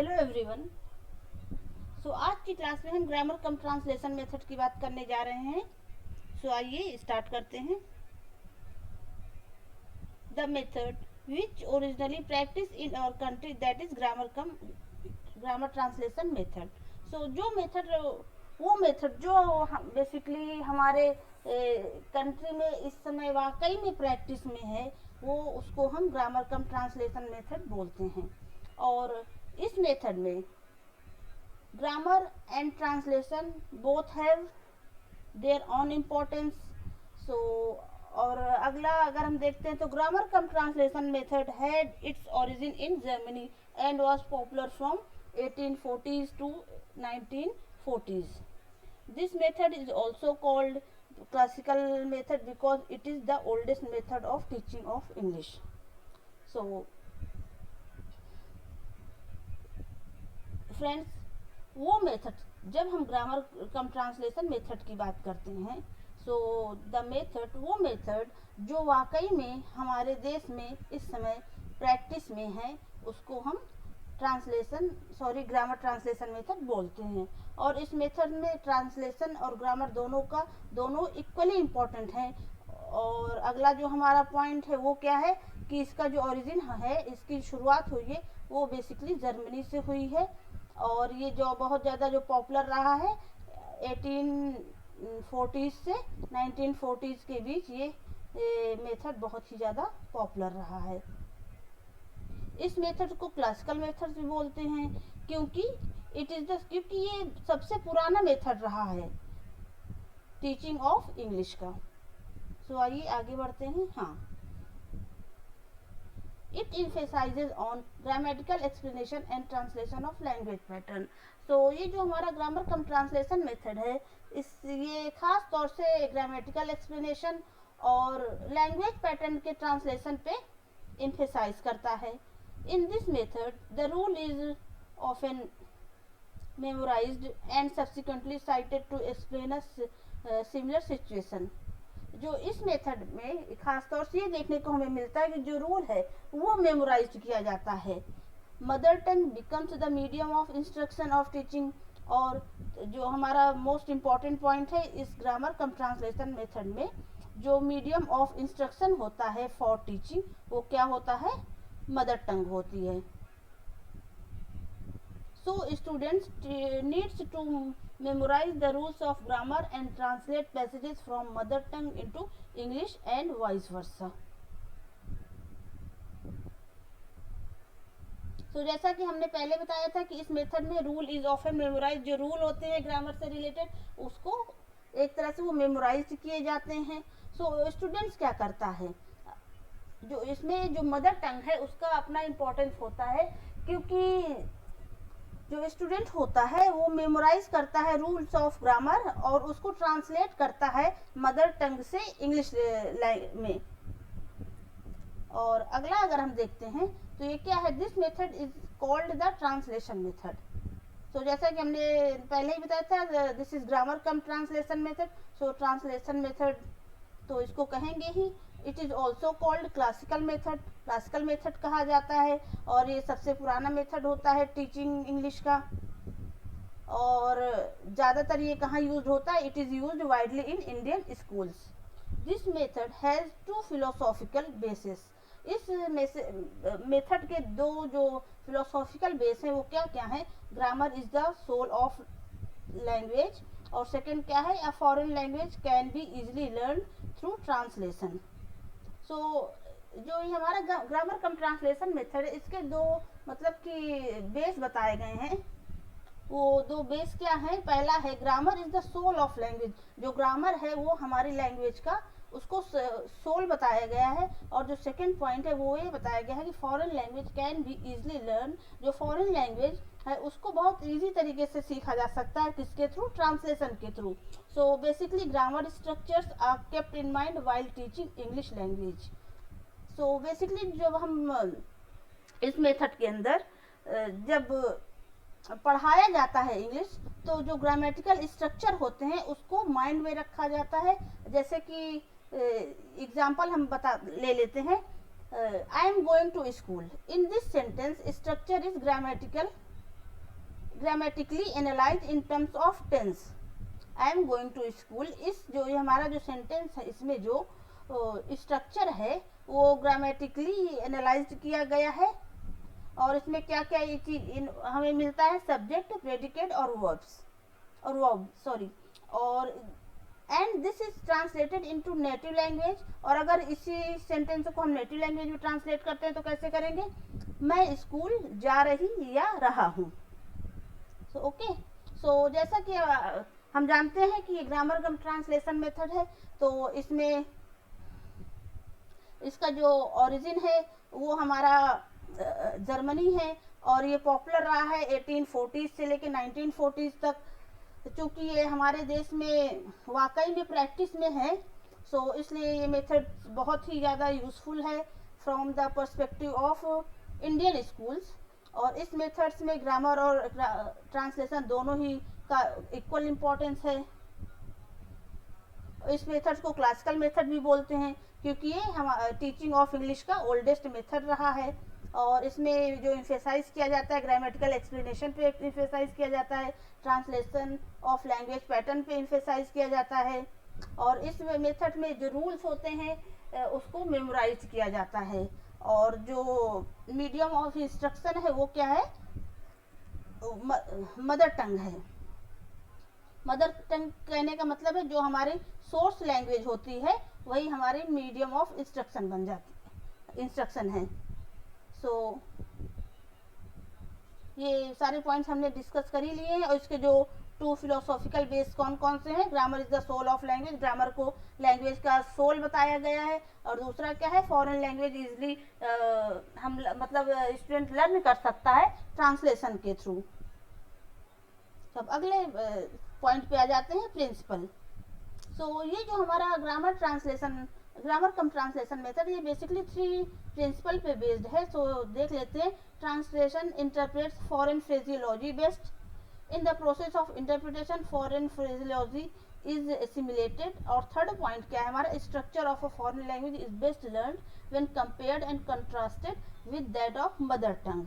Hello everyone. आज की class में हम ग्रामर कम ट्रांसलेशन मेथड की बात करने जा रहे हैं। आइए स्टार्ट करते हैं। The method which originally practice in our country, that is grammar translation method. वो मेथड जो बेसिकली हमारे कंट्री में इस समय वाकई में प्रैक्टिस में है, वो उसको हम ग्रामर कम ट्रांसलेशन मेथड बोलते हैं। और इस मेथड में grammar and translation both have their own importance. so और अगला अगर हम देखते हैं तो grammar cum translation method had its origin in Germany and was popular from 1840s to 1940s. This method is also called classical method because it is the oldest method of teaching of English. So friends, वो method जब हम grammar cum translation method की बात करते हैं, वो method जो वाकई में हमारे देश में इस समय प्रैक्टिस में है, उसको हम ग्रामर ट्रांसलेशन मेथड बोलते हैं। और इस मेथड में ट्रांसलेशन और ग्रामर दोनों इक्वली इम्पोर्टेंट हैं। और अगला जो हमारा पॉइंट है वो क्या है कि इसका जो ओरिजिन है, इसकी शुरुआत हुई है, वो बेसिकली जर्मनी से हुई है। और ये जो बहुत ज़्यादा जो पॉपुलर रहा है 1840s से 1940s के बीच, ये मेथड बहुत ही ज़्यादा पॉपुलर रहा है। इस मेथड को क्लासिकल मेथड भी बोलते हैं क्योंकि ये सबसे पुराना मेथड रहा है टीचिंग ऑफ इंग्लिश का। आइए आगे बढ़ते हैं। It emphasizes on grammatical explanation and translation of language pattern. ये जो हमारा ग्रामर कम ट्रांसलेशन मेथड है, ये खास तौर से ग्रामेटिकल एक्सप्लेनेशन और लैंग्वेज पैटर्न के ट्रांसलेशन पे एम्फेसाइज करता है। In this method the rule is often memorized and subsequently cited to explain a similar situation. जो इस मेथड में खासतौर से ये देखने को हमें मिलता है कि जो रूल है वो मेमोराइज किया जाता है। Mother tongue becomes the medium of instruction of teaching. और जो हमारा मोस्ट इम्पॉर्टेंट पॉइंट है इस ग्रामर कम ट्रांसलेशन मेथड में, जो मीडियम ऑफ इंस्ट्रक्शन होता है फॉर टीचिंग, वो क्या होता है? मदर टंग होती है। Students needs to memorize the rules of grammar and translate passages from mother tongue into English and vice versa. जैसा कि हमने पहले बताया था कि इस मेथड में रूल इज ऑफन मेमोराइज, जो रूल होते हैं ग्रामर से रिलेटेड उसको एक तरह से वो मेमोराइज किए जाते हैं। स्टूडेंट्स क्या करता है, जो इसमें जो मदर टंग है उसका अपना इम्पोर्टेंस होता है, क्योंकि जो स्टूडेंट होता है वो मेमोराइज करता है रूल्स ऑफ ग्रामर और उसको ट्रांसलेट करता है मदर टंग से इंग्लिश में। और अगला अगर हम देखते हैं तो ये क्या है? This method is called the translation method. जैसा कि हमने पहले ही बताया था, this is grammar cum translation method. Translation method तो इसको कहेंगे ही। It is also called classical method कहा जाता है, और ये सबसे पुराना मेथड होता है टीचिंग इंग्लिश का। और ज़्यादातर ये कहाँ यूज होता है? It is used widely in Indian schools. This method has two philosophical basis. इस मेथड के दो जो फिलोसॉफिकल बेस हैं वो क्या क्या है? Grammar is the soul of language, और सेकेंड क्या है? A foreign language can be easily learn through translation. जो ये हमारा ग्रामर कम ट्रांसलेशन मेथड है, इसके दो मतलब कि बेस बताए गए हैं। वो दो बेस क्या है? पहला है grammar is the soul of language. जो ग्रामर है वो हमारी लैंग्वेज का उसको सोल बताया गया है। और जो सेकंड पॉइंट है वो ये बताया गया है कि foreign language can be easily learn. जो फॉरेन लैंग्वेज है उसको बहुत इजी तरीके से सीखा जा सकता है, किसके थ्रू? ट्रांसलेशन के through. Basically grammar structures are kept in mind while teaching English language. Basically जब हम इस मेथड के अंदर जब पढ़ाया जाता है इंग्लिश, तो जो ग्रामेटिकल स्ट्रक्चर होते हैं उसको माइंड में रखा जाता है। जैसे कि एग्जाम्पल हम ले लेते हैं। I am going to school. In this sentence structure is grammatical grammatically analyse in terms of tense. I am going to school, इस जो ये हमारा जो सेंटेंस है इसमें जो स्ट्रक्चर है वो ग्रामेटिकली एनालाइज किया गया है। और इसमें क्या क्या ये चीज हमें मिलता है, सब्जेक्ट, प्रेडिकेट और वर्ब्स और वर्ब सॉरी, और and this is translated into native language. और अगर इसी सेंटेंस को हम नेटिव लैंग्वेज में ट्रांसलेट करते हैं तो कैसे करेंगे, मैं स्कूल जा रही या रहा हूँ। सो ओके, सो जैसा कि हम जानते हैं कि ये ग्रामर कम ट्रांसलेशन मेथड है, तो इसमें इसका जो ओरिजिन है वो हमारा जर्मनी है और ये पॉपुलर रहा है 1840 से लेकर 1940 तक। चूँकि ये हमारे देश में वाकई में प्रैक्टिस में है, सो इसलिए ये मेथड बहुत ही ज़्यादा यूज़फुल है from the perspective of Indian schools. और इस मेथड्स में ग्रामर और ट्रांसलेशन दोनों ही का इक्वल इम्पोर्टेंस है। इस मेथड को क्लासिकल मेथड भी बोलते हैं क्योंकि ये हम टीचिंग ऑफ इंग्लिश का ओल्डेस्ट मेथड रहा है। और इसमें जो इम्फेसाइज किया जाता है ग्रामेटिकल एक्सप्लेनेशन पे इम्फेसाइज किया जाता है, ट्रांसलेशन ऑफ लैंग्वेज पैटर्न पे इम्फेसाइज किया जाता है। और इस मेथड में जो रूल्स होते हैं उसको मेमोराइज किया जाता है। और जो मीडियम ऑफ इंस्ट्रक्शन है वो क्या है, मदर टंग है। मदर टंग कहने का मतलब है जो हमारी सोर्स लैंग्वेज होती है वही हमारे मीडियम ऑफ इंस्ट्रक्शन बन जाती इंस्ट्रक्शन है। सो ये सारे पॉइंट्स हमने डिस्कस कर ही लिए हैं। और इसके जो 2 फिलोसॉफिकल बेस कौन कौन से हैं, grammar is the soul of language, grammar को लैंग्वेज का सोल बताया गया है। और दूसरा क्या है, फॉरेन लैंग्वेज इजली हम मतलब स्टूडेंट लर्न कर सकता है ट्रांसलेशन के थ्रू। अब अगले पॉइंट पे आ जाते हैं, प्रिंसिपल। सो ये जो हमारा ग्रामर कम ट्रांसलेशन मेथड, ये बेसिकली 3 प्रिंसिपल पे बेस्ड है। सो देख लेते हैं। Translation interprets foreign phraseology best. In the process of interpretation foreign phraseology is assimilated. और थर्ड पॉइंट क्या है हमारा, structure of a foreign language is best learn when compared and contrasted with that of mother tongue.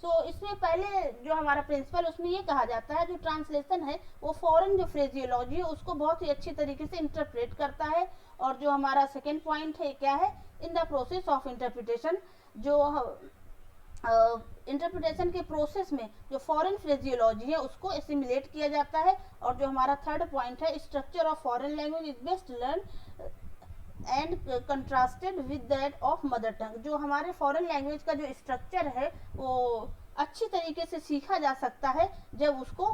तो इसमें पहले जो हमारा principal उसमें ये कहा जाता है जो ट्रांसलेशन है वो फॉरेन जो फ्रेजियोलॉजी है उसको बहुत ही अच्छी तरीके से इंटरप्रेट करता है। और जो हमारा सेकेंड पॉइंट है क्या है, in the process of interpretation, जो इंटरप्रिटेशन के प्रोसेस में जो फॉरेन फ्रेजियोलॉजी है उसको एसिमिलेट किया जाता है। और जो हमारा थर्ड पॉइंट है, structure of foreign language is best learn and contrasted with that of mother tongue. जो हमारे फॉरेन लैंग्वेज का जो स्ट्रक्चर है वो अच्छी तरीके से सीखा जा सकता है जब उसको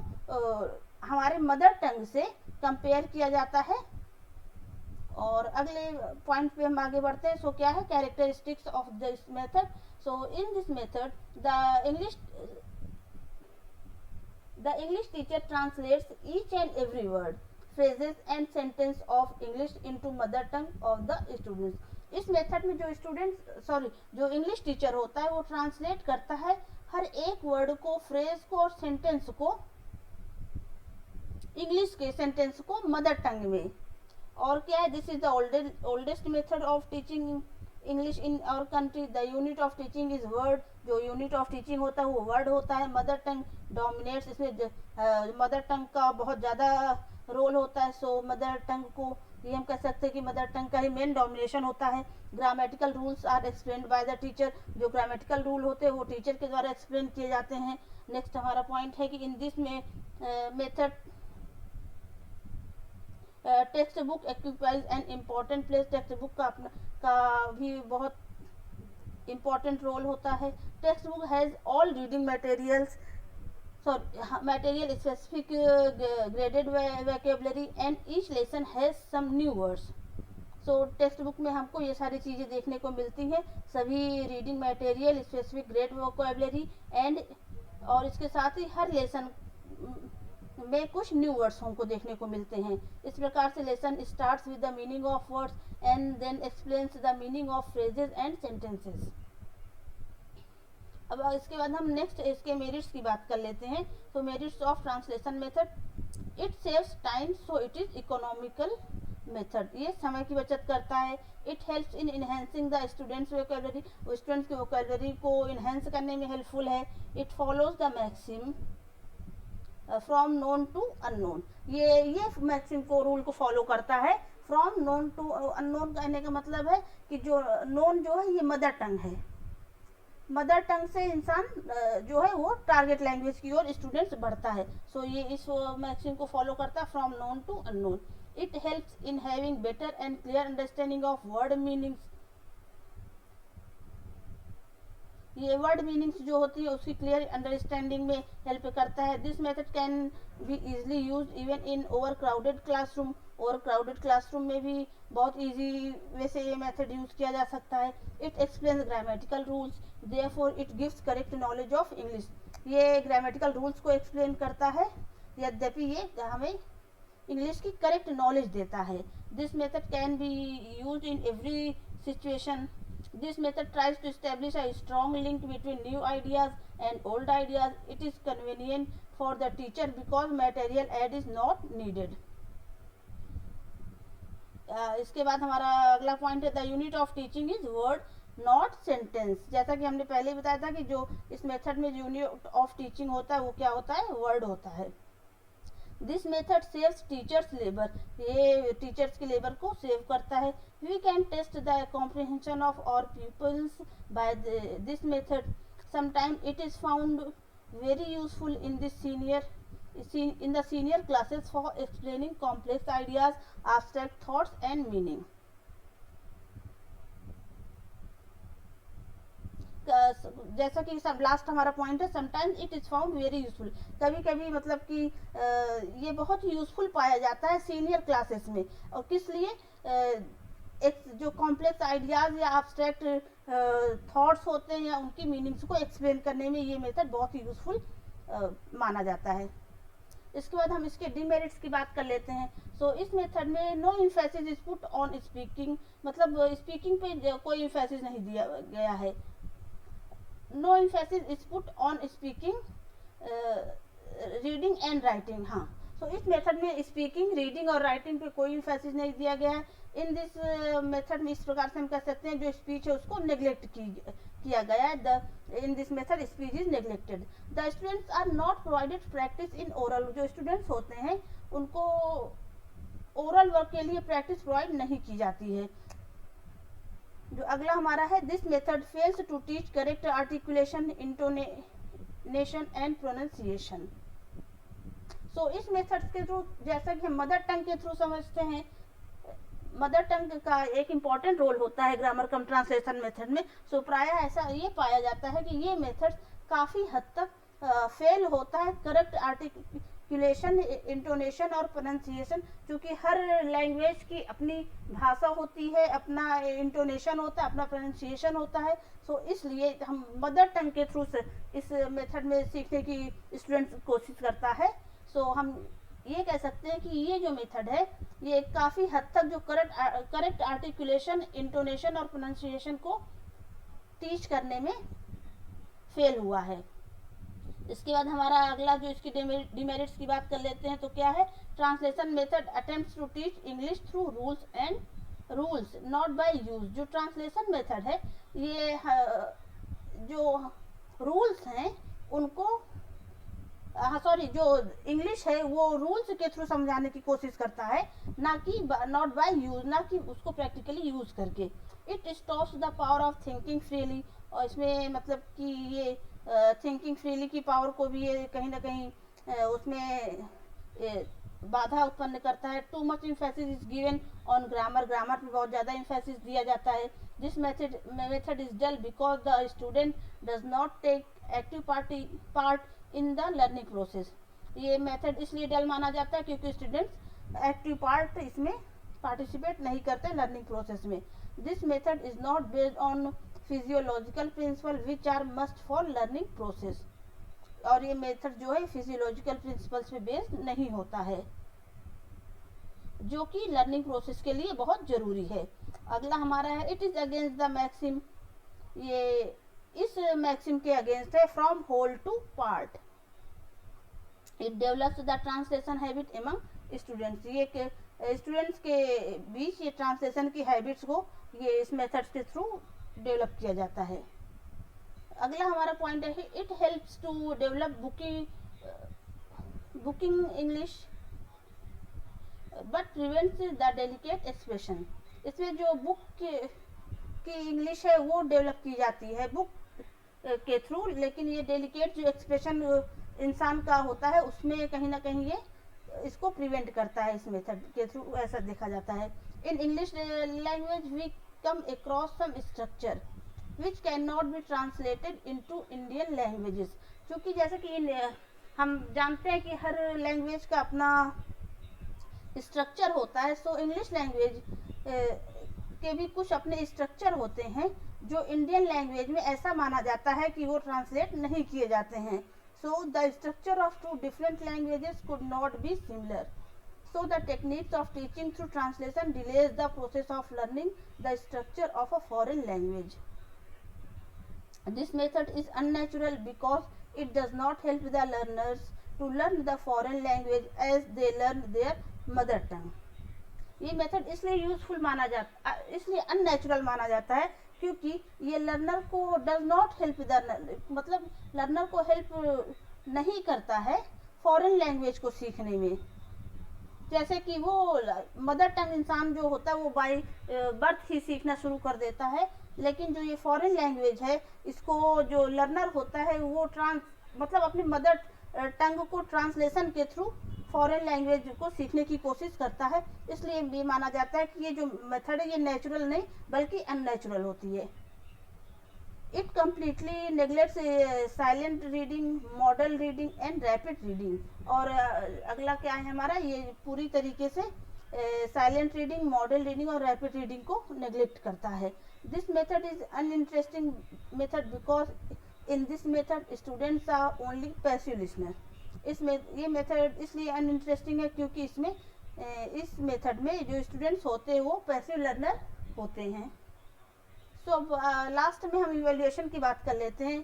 हमारे मदर टंग से कंपेयर किया जाता है। और अगले पॉइंट पे हम आगे बढ़ते हैं। सो क्या है, characteristics of this method. So in this method the English teacher translates each and every word, phrases and sentence of English into mother tongue of the students। इस मेथड में जो इंग्लिश टीचर होता है वो ट्रांसलेट करता है हर एक word को, फ्रेज को और सेंटेंस को, इंग्लिश के सेंटेंस को मदर टंग में। और क्या है, this is the oldest method of teaching English in our country. The unit of teaching is word, जो यूनिट ऑफ टीचिंग होता है वो वर्ड होता है। मदर टंग डोमिनेट्स, इसमें मदर टंग का बहुत ज़्यादा रोल होता है। सो मदर टंग को ये हम कह सकते हैं कि मदर टंग का ही मेन डोमिनेशन होता है। Grammatical rules are explained by the teacher, जो ग्रामेटिकल रूल होते हैं वो टीचर के द्वारा एक्सप्लेन किए जाते हैं। नेक्स्ट हमारा पॉइंट है कि इन दिस में method text book occupies an important place. Text book का भी बहुत इम्पॉर्टेंट रोल होता है। Text book has all reading material specific graded vocabulary and each lesson has some new words। So text book में हमको ये सारी चीज़ें देखने को मिलती हैं, सभी reading material, specific grade vocabulary and, और इसके साथ ही हर लेसन में कुछ न्यू वर्ड्स हमको देखने को मिलते हैं। इस प्रकार से lesson starts with the meaning of words and then explains the meaning of phrases and sentences. अब इसके बाद हम नेक्स्ट इसके मेरिट्स की बात कर लेते हैं। तो merits of translation method, it saves time so it is economical, method, ये समय की बचत करता है। It helps in enhancing the students vocabulary, students की वोकैबुलरी को इनहेंस करने में हेल्पफुल है। It follows the maxim from known to unknown, ये मैक्सिम को रूल को फॉलो करता है। फ्रॉम नोन टू अननोन कहने का मतलब है कि जो नोन जो है ये मदर टंग है, मदर टंग से इंसान जो है वो टारगेट लैंग्वेज की ओर स्टूडेंट्स बढ़ता है। सो ये इस मैक्सिम को फॉलो करता है, from known to unknown. It helps in having better and clear understanding of word meanings, ये वर्ड मीनिंग्स जो होती है उसकी क्लियर अंडरस्टैंडिंग में हेल्प करता है। This method can be easily use even in over crowded classroom, over crowded classroom में भी बहुत इजी वे से ये मेथड यूज किया जा सकता है। It explains grammatical rules, therefore it gives correct knowledge of English, ये ग्रामेटिकल रूल्स को एक्सप्लेन करता है, यद्यपि ये हमें इंग्लिश की करेक्ट नॉलेज देता है। This method can be use in every situation. This method tries to establish a strong link between new ideas and old ideas. It is convenient for the teacher because material add is not needed. इसके बाद हमारा अगला point है the unit of teaching is word not sentence. जैसा कि हमने पहले बताया था कि जो इस मेथड में यूनिट ऑफ टीचिंग होता है वो क्या होता है, वर्ड होता है। This method saves teachers labour, ये टीचर्स के लेबर को सेव करता है। We can test the comprehension of our peoples by this method, sometime it is found very useful in this in the senior classes for explaining complex ideas, abstract thoughts and meaning. जैसा कि सब last हमारा point है, sometimes it is found very useful, कभी कभी मतलब कि ये बहुत यूजफुल पाया जाता है सीनियर क्लासेस में। और किस लिए, एक जो कॉम्प्लेक्स आइडियाज या एब्स्ट्रैक्ट थॉट्स होते हैं या उनकी मीनिंग्स को एक्सप्लेन करने में ये मेथड बहुत ही यूजफुल माना जाता है। इसके बाद हम इसके डिमेरिट्स की बात कर लेते हैं। सो इस मेथड में no emphasis is put on speaking, मतलब स्पीकिंग पे कोई इम्फेसिस नहीं दिया गया है। No emphasis is put on speaking, reading and writing. हाँ, सो इस मेथड में स्पीकिंग, रीडिंग और राइटिंग पे कोई इम्फेसिस नहीं दिया गया है। इन दिस मेथड में इस प्रकार से हम कह सकते हैं जो स्पीच है उसको नेग्लेक्ट किया गया है। In this method speech is neglected. The students are not provided practice in oral, जो स्टूडेंट्स होते हैं उनको ओरल वर्क के लिए प्रैक्टिस प्रोवाइड नहीं की जाती है। जो अगला हमारा है, this method fails to teach correct articulation, intonation and pronunciation. So इस मेथड के थ्रू, जैसा कि हम मदर टंग के थ्रू समझते हैं, मदर टंग का एक इम्पॉर्टेंट रोल होता है ग्रामर कम ट्रांसलेशन मेथड में। सो प्रायः ऐसा ये पाया जाता है कि ये मेथड काफ़ी हद तक फेल होता है करेक्ट आर्टिकुलेशन, इंटोनेशन और प्रोनाउंसिएशन, क्योंकि हर लैंग्वेज की अपनी भाषा होती है, अपना इंटोनेशन होता है, अपना प्रोनाउंसिएशन होता है। सो इसलिए हम मदर टंग के थ्रू से इस मेथड में सीखने की स्टूडेंट्स कोशिश करता है। सो हम ये कह सकते हैं कि ये जो मेथड है ये काफ़ी हद तक जो करेक्ट आर्टिकुलेशन, इंटोनेशन और प्रोनाउंसिएशन को टीच करने में फेल हुआ है। इसके बाद हमारा अगला जो इसकी डिमेरिट्स की बात कर लेते हैं तो क्या है, translation method attempts to teach English through rules not by use. जो ट्रांसलेशन मेथड है ये जो रूल्स हैं उनको जो इंग्लिश है वो रूल्स के थ्रू समझाने की कोशिश करता है, ना कि नॉट बाय यूज, ना कि उसको प्रैक्टिकली यूज करके। It stops the power of thinking freely, और इसमें मतलब कि ये थिंकिंग फ्रीली की पावर को भी ये कहीं ना कहीं उसमें बाधा उत्पन्न करता है। Too much emphasis is given on grammar, grammar पे बहुत ज़्यादा इम्फेसिस दिया जाता है। This method is dull because the student does not take active part in the learning process. ये मेथड इसलिए डल माना जाता है क्योंकि स्टूडेंट्स एक्टिव पार्ट इसमें पार्टिसिपेट नहीं करते लर्निंग प्रोसेस में। This method is not based on physiological principle which are must for learning process, और ये मेथड जो है फिजियोलॉजिकल प्रिंसिपल्स पे बेस्ड नहीं होता है, जो कि लर्निंग प्रोसेस के लिए बहुत जरूरी है। अगला हमारा है, it is against the maxim, ये इस मैक्सिम के अगेंस्ट है, from whole to part. It develops the translation habit among students, ये स्टूडेंट्स के बीच ये ट्रांसलेशन की हैबिट्स को ये इस मेथड्स के थ्रू डेवलप किया जाता है। अगला हमारा पॉइंट है it helps to develop booking English but prevents the delicate expression. इसमें जो बुक की इंग्लिश है वो डेवलप की जाती है बुक के थ्रू, लेकिन ये डेलिकेट जो एक्सप्रेशन इंसान का होता है उसमें कहीं ना कहीं ये इसको प्रिवेंट करता है इस मेथड के थ्रू, ऐसा देखा जाता है। In English language we come across some structure which can not be translated into Indian languages. क्योंकि जैसे कि हम जानते हैं कि हर लैंग्वेज का अपना स्ट्रक्चर होता है, सो इंग्लिश लैंग्वेज के भी कुछ अपने स्ट्रक्चर होते हैं जो इंडियन लैंग्वेज में ऐसा माना जाता है कि वो ट्रांसलेट नहीं किए जाते हैं। So the structure of two different languages could not be similar, so the techniques of teaching through translation delays the process of learning the structure of a foreign language. This method is unnatural because it does not help the learners to learn the foreign language as they learn their mother tongue. ये method इसलिए useful माना जाता, इसलिए unnatural माना जाता है क्योंकि ये लर्नर को डज नॉट हेल्प द, मतलब लर्नर को हेल्प नहीं करता है फॉरेन लैंग्वेज को सीखने में। जैसे कि वो मदर टंग इंसान जो होता है वो बाय बर्थ ही सीखना शुरू कर देता है, लेकिन जो ये फॉरेन लैंग्वेज है इसको जो लर्नर होता है वो मतलब अपनी मदर टंग को ट्रांसलेशन के थ्रू फॉरेन लैंग्वेज को सीखने की कोशिश करता है। इसलिए ये माना जाता है कि ये जो मेथड है ये नेचुरल नहीं बल्कि अननेचुरल होती है। It completely neglects silent reading, model reading and rapid reading. और अगला क्या है हमारा, ये पूरी तरीके से साइलेंट रीडिंग, मॉडल रीडिंग और रैपिड रीडिंग को नेग्लेक्ट करता है। This method is uninteresting method because in this method students are only passive listener. ये मेथड इसलिए अनइंटरेस्टिंग है क्योंकि इसमें इस मेथड में जो स्टूडेंट्स होते हैं वो पैसिव लर्नर होते हैं। सो अब लास्ट में हम इवैल्यूएशन की बात कर लेते हैं।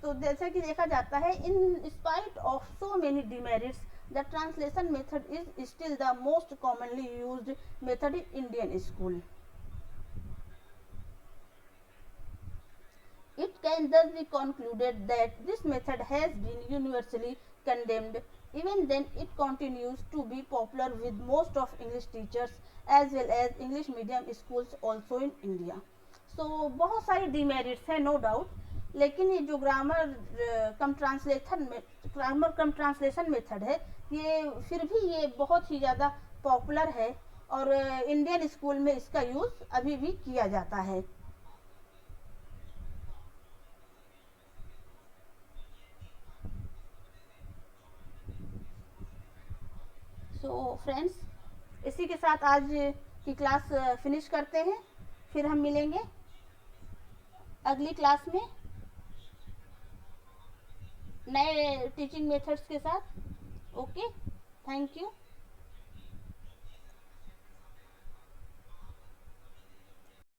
तो जैसे कि देखा जाता है in spite of so many demerits the translation method is still the most commonly used method in Indian school. It can thus be concluded that this method has been universally condemned. Even then, it continues to be popular with most of English teachers as well as English medium schools also in India. So बहुत सारी demerits हैं no doubt, लेकिन ये जो grammar cum translation method है ये फिर भी ये बहुत ही ज़्यादा पॉपुलर है और इंडियन स्कूल में इसका यूज़ अभी भी किया जाता है। सो फ्रेंड्स, इसी के साथ आज की क्लास फिनिश करते हैं, फिर हम मिलेंगे अगली क्लास में नए टीचिंग मेथड्स के साथ। Okay, thank you.